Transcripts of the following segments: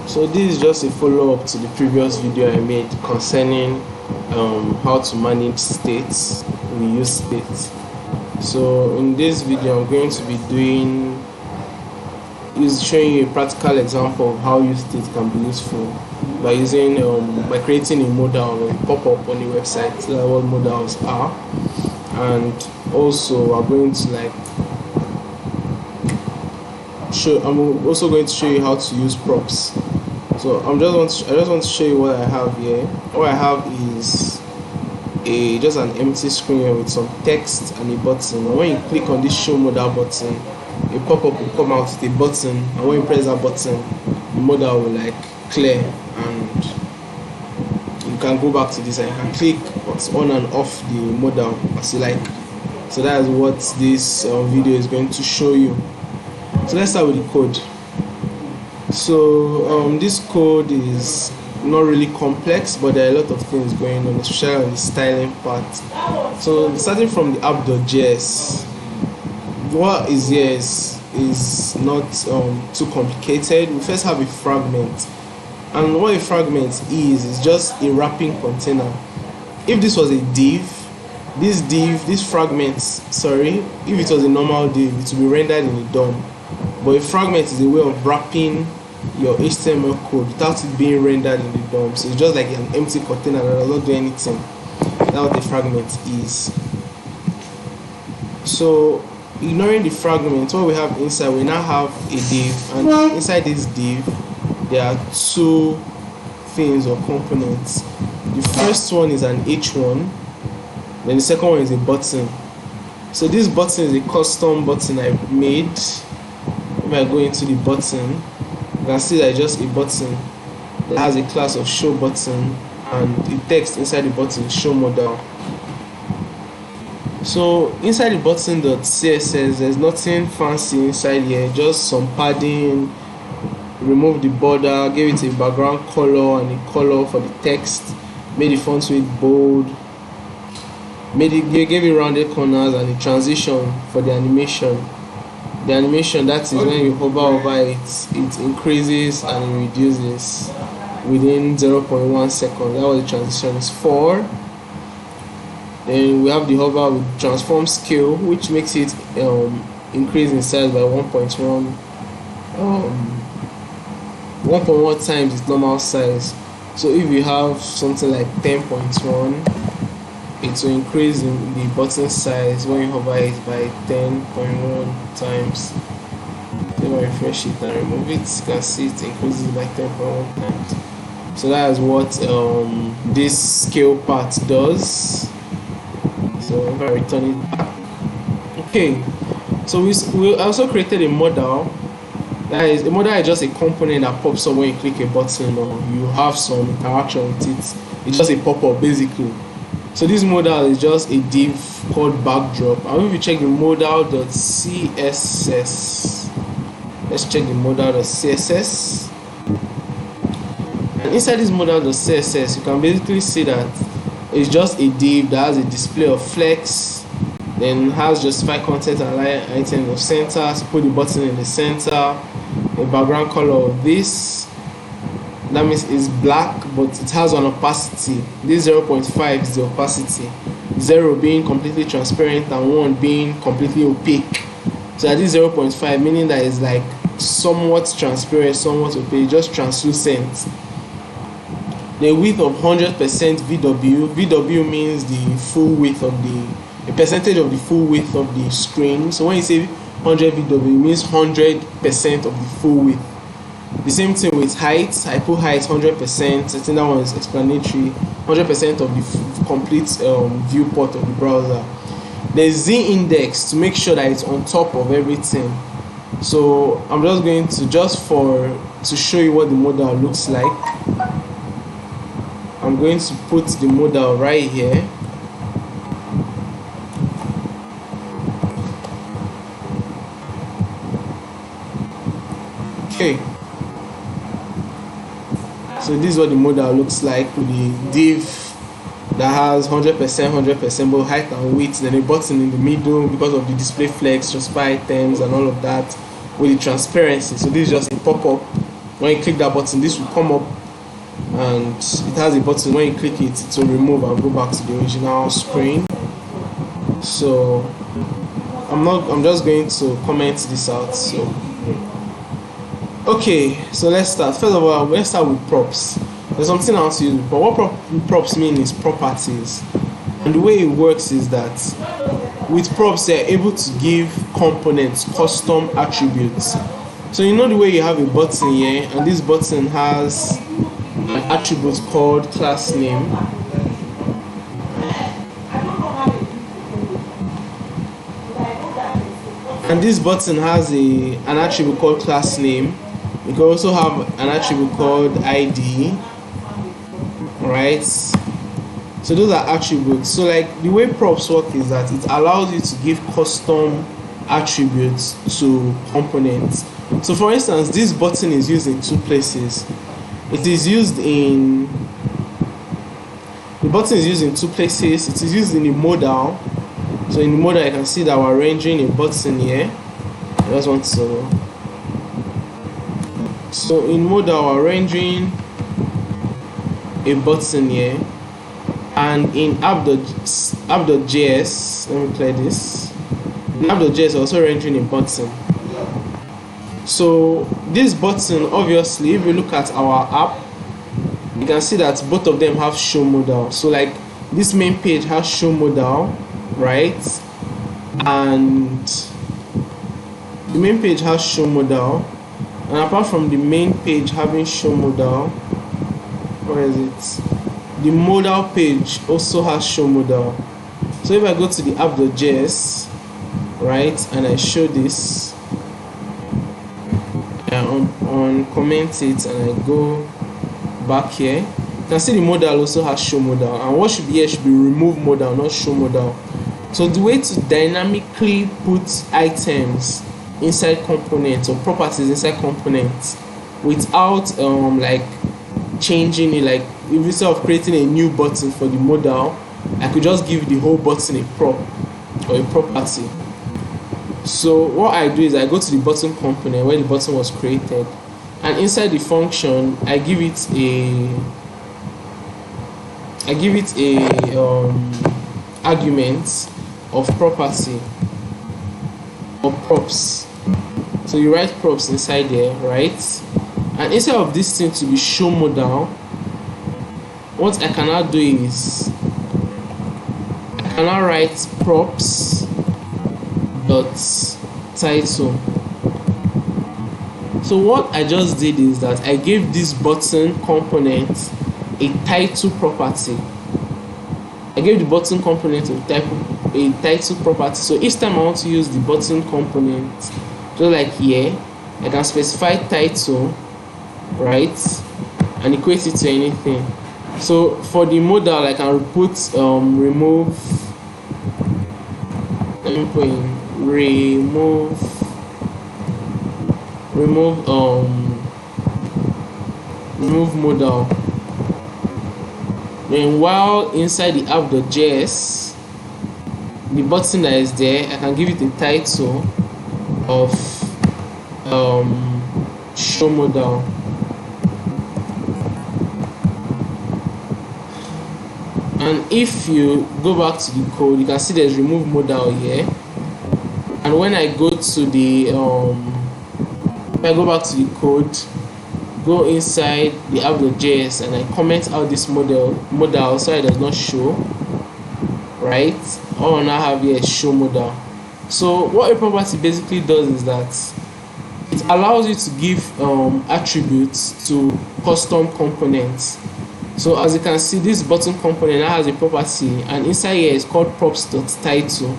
So this is just a follow-up to the previous video I made concerning how to manage states. We use states. So in this video I'm going to be showing you a practical example of how useState can be useful by using by creating a modal or a pop-up on the website. So that's what modals are. And also I'm also going to show you how to use props. So I just want to show you what I have here. What I have is just an empty screen here with some text and a button. And when you click on this show modal button, a pop-up will come out with a button, and when you press that button, the modal will clear, and you can go back to this and you can click on and off the modal as you like. So that is what this video is going to show you. So let's start with the code. So this code is not really complex, but there are a lot of things going on, especially on the styling part. So starting from the app.js, what is here is not too complicated. We first have a fragment, and what a fragment is just a wrapping container. If this was a div, this fragment, if it was a normal div, it would be rendered in a DOM. But a fragment is a way of wrapping your HTML code without it being rendered in the DOM. So it's just like an empty container that does not do anything. That's what a fragment is. So ignoring the fragment, what we have inside, we now have a div, and inside this div there are two things or components. The first one is an h1, then the second one is a button. So this button is a custom button I made. If I go into the button, you can see that it's just a button that has a class of show button, and the text inside the button is show modal. So inside the button.css, there's nothing fancy inside here, just some padding, remove the border, give it a background color and a color for the text, made the font weight bold, gave it rounded corners, and the transition for the animation. The animation, that is when you hover over it, it increases and it reduces within 0.1 second. That's what the transition is for. Then we have the hover with transform scale, which makes it increase in size by 1.1 times its normal size. So if you have something like 10.1, it will increase in the button size when you hover it by 10.1 times. Then I refresh it and remove it, you can see it increases by 10.1 times. So that is what this scale part does. So if I return it back, okay, so we also created a modal. That is, a modal is just a component that pops up when you click a button or you have some interaction with it. It's just a pop-up basically. So this modal is just a div called backdrop. And if you check the modal.css, let's check the modal.css. And inside this modal.css, you can basically see that it's just a div that has a display of flex, then has justify content and align item of center, so put the button in the center, a background color of this. That means it's black, but it has an opacity. This 0.5 is the opacity, 0 being completely transparent and 1 being completely opaque. So at this 0.5, meaning that it's like somewhat transparent, somewhat opaque, just translucent. The width of 100% VW. VW means the full width of the percentage of the full width of the screen. So when you say 100 VW, it means 100% of the full width. The same thing with height. I put height 100%. I think that one is explanatory. 100% of the complete viewport of the browser. There's Z index to make sure that it's on top of everything. So I'm just going to to show you what the modal looks like. I'm going to put the modal right here. Okay. So this is what the modal looks like with the div that has 100%, both height and width, then a button in the middle because of the display flex, transfer items, and all of that with the transparency. So this is just a pop-up. When you click that button, this will come up, and it has a button. When you click it, it will remove and go back to the original screen. So I'm just going to comment this out. So okay, so let's start. First of all, let's start with props. There's something I want to use, but what props mean is properties. And the way it works is that with props, they're able to give components custom attributes. So you know the way you have a button here, and this button has an attribute called class name. And this button has an attribute called class name. You can also have an attribute called ID. Right, so those are attributes. So like the way props work is that it allows you to give custom attributes to components. So for instance, this button is used in two places. The button is used in two places. It is used in the modal. So in the modal, I can see that we're rendering a button here. I just want to. So in modal, we're rendering a button here, and in app.js, let me clear this. In app.js, also rendering a button. So this button, obviously, if we look at our app, you can see that both of them have show modal. So like this main page has show modal, right? And the main page has show modal, and apart from the main page having show modal, where is it? The modal page also has show modal. So if I go to the app.js, right, and I show this, and on comment it, and I go back here, you can see the modal also has show modal, and what should be here should be remove modal, not show modal. So the way to dynamically put items inside components or properties inside components without like changing it, like if instead of creating a new button for the modal, I could just give the whole button a prop or a property. So what I do is I go to the button component where the button was created, and inside the function I give it a argument of property or props. So you write props inside there, right? And instead of this thing to be show modal, what I can now do is I can now write props dot title. So what I just did is that I gave this button component a title property. I gave the button component a title property. So each time I want to use the button component, just like here, I can specify title, right, and equate it to anything. So for the modal, I can put remove. Let me put in remove modal. Then while inside the app.js, the button that is there, I can give it a title of show modal. And if you go back to the code, you can see there's remove modal here. And when I go to the if I go back to the code, go inside the app.js, and I comment out this modal so it does not show, right? All I now have here is show modal. So what a property basically does is that it allows you to give attributes to custom components. So as you can see, this button component now has a property, and inside here is called props.title.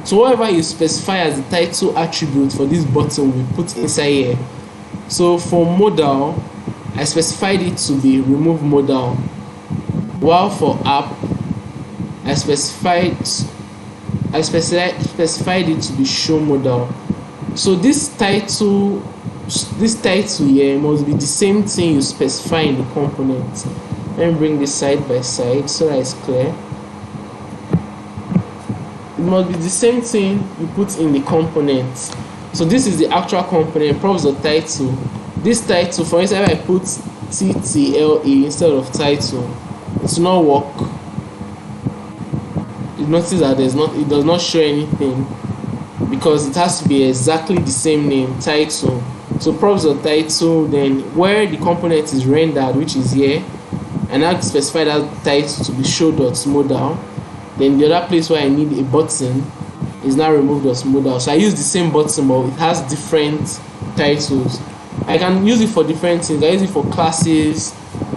So whatever you specify as the title attribute for this button, we put inside here. So for modal, I specified it to be remove modal, while for app, I specified it to be show modal. So this title here must be the same thing you specify in the component. Let me bring this side by side so that it's clear. It must be the same thing you put in the component. So this is the actual component, props.title. This title, for instance, if I put TTLE instead of title, it will not work. You notice that it does not show anything because it has to be exactly the same name, title. So props.title, then where the component is rendered, which is here, and I specify that title to be show.modal. Then the other place where I need a button is now remove.modal. So I use the same button, but it has different titles. I can use it for different things. I use it for classes.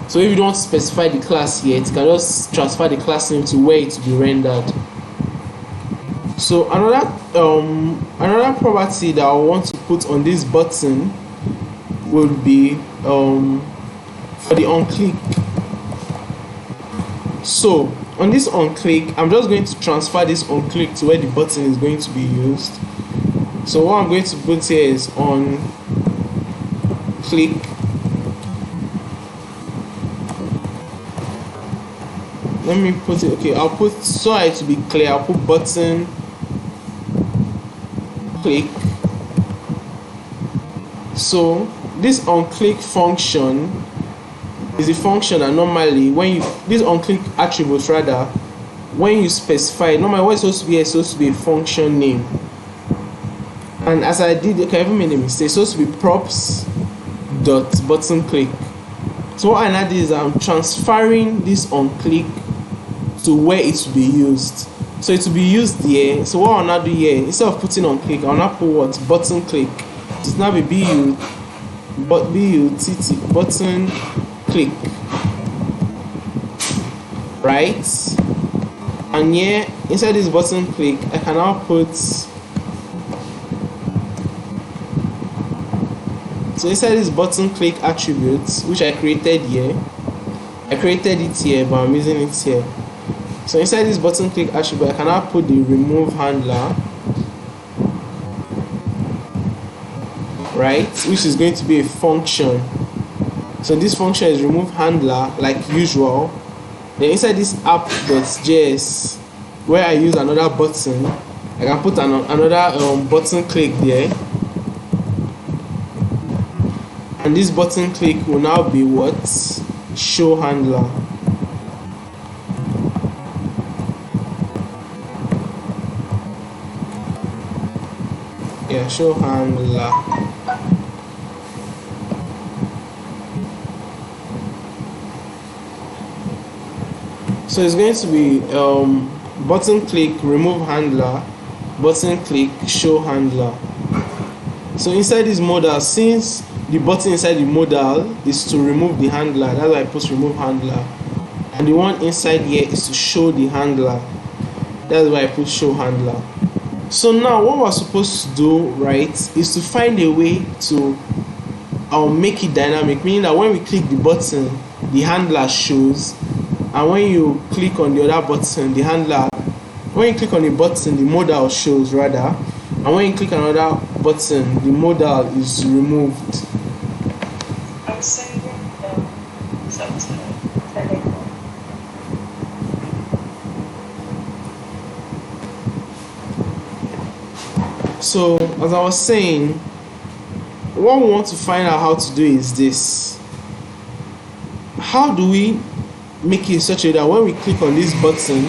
So if you don't specify the class yet, you can just transfer the class name to where it will be rendered. So another property that I want to put on this button will be for the onClick. So on this onClick, I'm just going to transfer this onClick to where the button is going to be used. So what I'm going to put here is onClick. Let me put it, okay, I'll put, so it to be clear, I'll put button click. So this onClick function is a function that normally when you, this onClick attribute rather, when you specify, normally what it's supposed to be, it's supposed to be a function name. And as I did, okay, I even made a mistake, it's supposed to be props.buttonClick. So what I now did is I'm transferring this onClick to where it will be used. So it will be used here. So what I'll now do here, instead of putting onClick, I'll now put what? ButtonClick. It's now be BUTT, button click. Right? And here, inside this ButtonClick, I can now put, so inside this ButtonClick attributes, which I created here, I created it here, but I'm using it here. So inside this ButtonClick attribute, I can now put the remove handler, right, which is going to be a function. So this function is remove handler like usual. Then inside this app.js, where I use another button, I can put another ButtonClick there. And this ButtonClick will now be what? Show handler. Yeah, show handler. So it's going to be ButtonClick remove handler, ButtonClick show handler. So inside this modal, since the button inside the modal is to remove the handler, that's why I put remove handler, and the one inside here is to show the handler, that's why I put show handler. So now what we're supposed to do, right, is to find a way to make it dynamic, meaning that when we click the button, the handler shows, and when you click on the other button, the handler, when you click on the button, the modal shows rather, and when you click on another button, the modal is removed. So as I was saying, what we want to find out how to do is this. How do we make it such a way that when we click on this button,